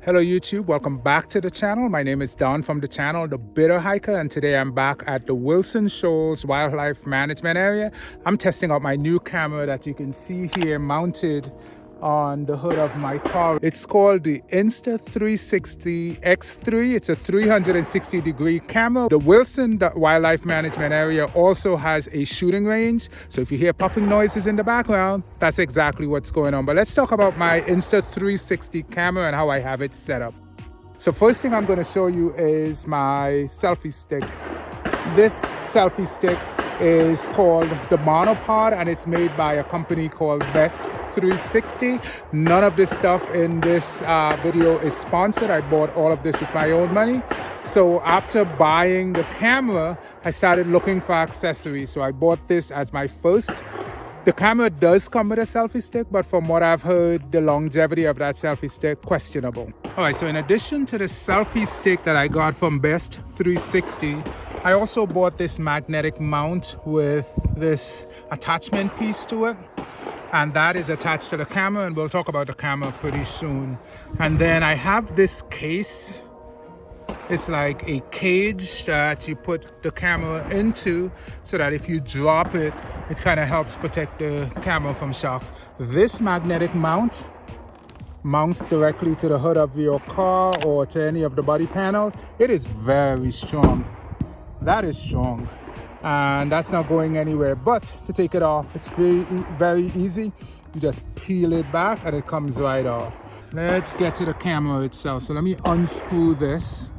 Hello YouTube, welcome back to the channel. My name is Don from the channel The Bitter Hiker, and today I'm back at the Wilson Shoals Wildlife Management Area. I'm testing out my new camera that you can see here mounted on the hood of my car. It's called the Insta360 X3. It's a 360 degree camera. The Wilson Wildlife Management Area also has a shooting range. So if you hear popping noises in the background, that's exactly what's going on. But let's talk about my Insta360 camera and how I have it set up. So first thing I'm going to show you is my selfie stick. This selfie stick is called the monopod, and it's made by a company called Best 360. None of this stuff in this video is sponsored. I bought all of this with my own money. So after buying the camera, I started looking for accessories. So I bought this as my first. The camera does come with a selfie stick, but from what I've heard, the longevity of that selfie stick, questionable. All right, so in addition to the selfie stick that I got from Best 360, I also bought this magnetic mount with this attachment piece to it. And that is attached to the camera, and we'll talk about the camera pretty soon. And then I have this case. It's like a cage that you put the camera into so that if you drop it, it kind of helps protect the camera from shocks. This magnetic mount mounts directly to the hood of your car or to any of the body panels. It is very strong. That is strong. And that's not going anywhere. But to take it off, it's very easy. You just peel it back and it comes right off. Let's get to the camera itself. So let me unscrew this.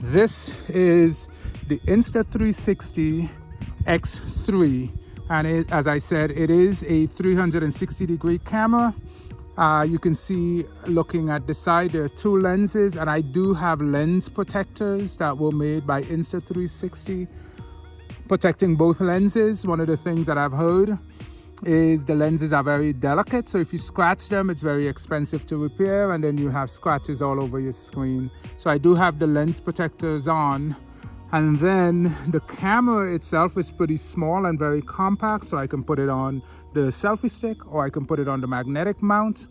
This is the Insta360 X3, and as I said, it is a 360 degree camera. You can see, looking at the side, there are two lenses, and I do have lens protectors that were made by Insta360, protecting both lenses. One of the things that I've heard is the lenses are very delicate, so if you scratch them, it's very expensive to repair, and then you have scratches all over your screen. So I do have the lens protectors on. And then the camera itself is pretty small and very compact, so I can put it on the selfie stick or I can put it on the magnetic mount.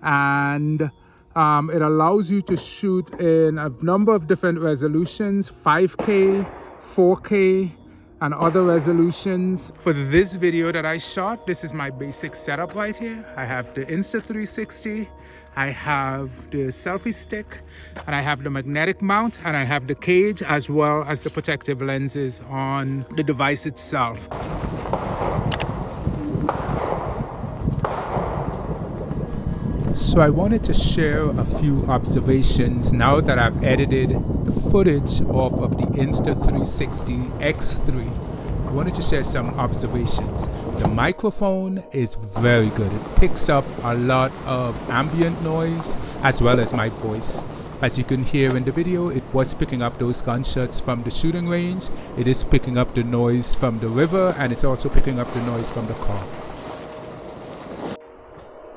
And it allows you to shoot in a number of different resolutions, 5K, 4K, and other resolutions. For this video that I shot, this is my basic setup right here. I have the Insta360, I have the selfie stick, and I have the magnetic mount, and I have the cage as well as the protective lenses on the device itself. So I wanted to share a few observations now that I've edited the footage off of the Insta360 X3. I wanted to share some observations. The microphone is very good. It picks up a lot of ambient noise as well as my voice. As you can hear in the video, it was picking up those gunshots from the shooting range. It is picking up the noise from the river, and it's also picking up the noise from the car.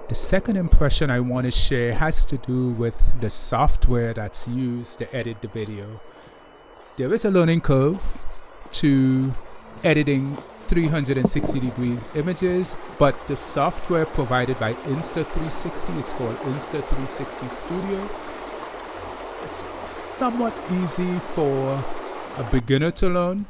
The second impression I want to share has to do with the software that's used to edit the video. There is a learning curve to editing 360 degrees images, but the software provided by Insta360 is called Insta360 Studio. It's somewhat easy for a beginner to learn,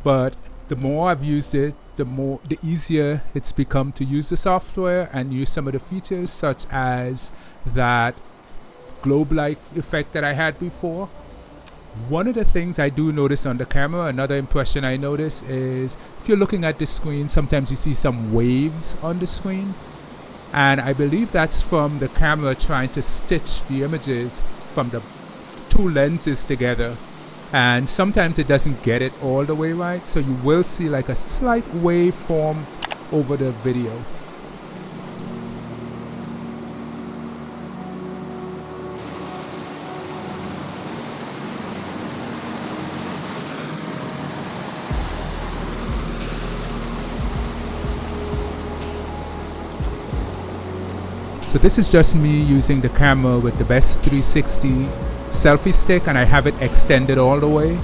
but the more I've used it, the easier it's become to use the software and use some of the features, such as that globe light effect that I had before. One of the things I do notice on the camera, another impression I notice, is if you're looking at the screen, sometimes you see some waves on the screen, and I believe that's from the camera trying to stitch the images from the two lenses together. And sometimes it doesn't get it all the way right, so you will see like a slight waveform over the video. So this is just me using the camera with the Best 360 selfie stick, and I have it extended all the way.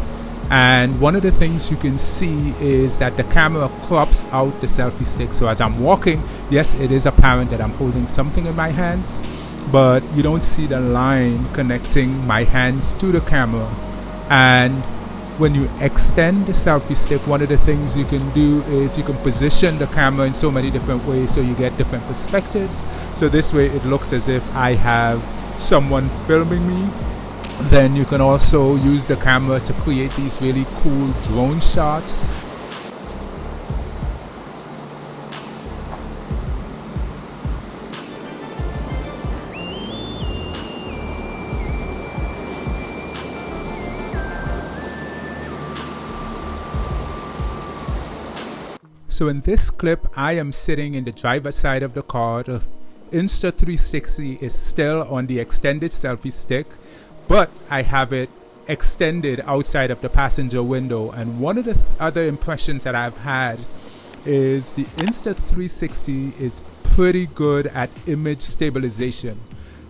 And one of the things you can see is that the camera crops out the selfie stick. So as I'm walking, yes, it is apparent that I'm holding something in my hands, but you don't see the line connecting my hands to the camera. And when you extend the selfie stick, one of the things you can do is you can position the camera in so many different ways so you get different perspectives. So this way it looks as if I have someone filming me. Then you can also use the camera to create these really cool drone shots. So in this clip, I am sitting in the driver's side of the car. The Insta360 is still on the extended selfie stick, but I have it extended outside of the passenger window. And one of the other impressions that I've had is the Insta360 is pretty good at image stabilization.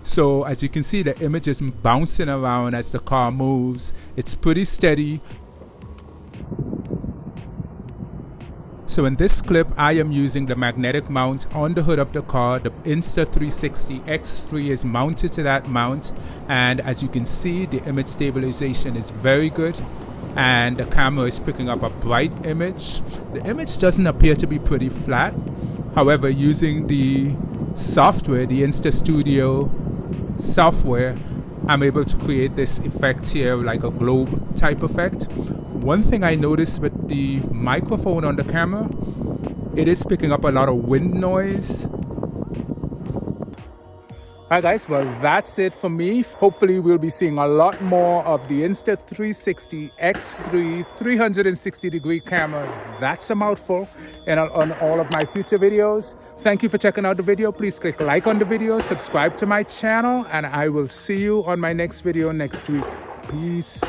So as you can see, the image is bouncing around as the car moves. It's pretty steady. So in this clip, I am using the magnetic mount on the hood of the car. The Insta360 X3 is mounted to that mount, and as you can see, the image stabilization is very good and the camera is picking up a bright image. The image doesn't appear to be pretty flat. However, using the software, the Insta Studio software, I'm able to create this effect here, like a globe type effect. One thing I noticed with the microphone on the camera, it is picking up a lot of wind noise. Alright guys, well that's it for me. Hopefully we'll be seeing a lot more of the Insta360 X3 360-degree camera. That's a mouthful. And on all of my future videos. Thank you for checking out the video. Please click like on the video, subscribe to my channel, and I will see you on my next video next week. Peace.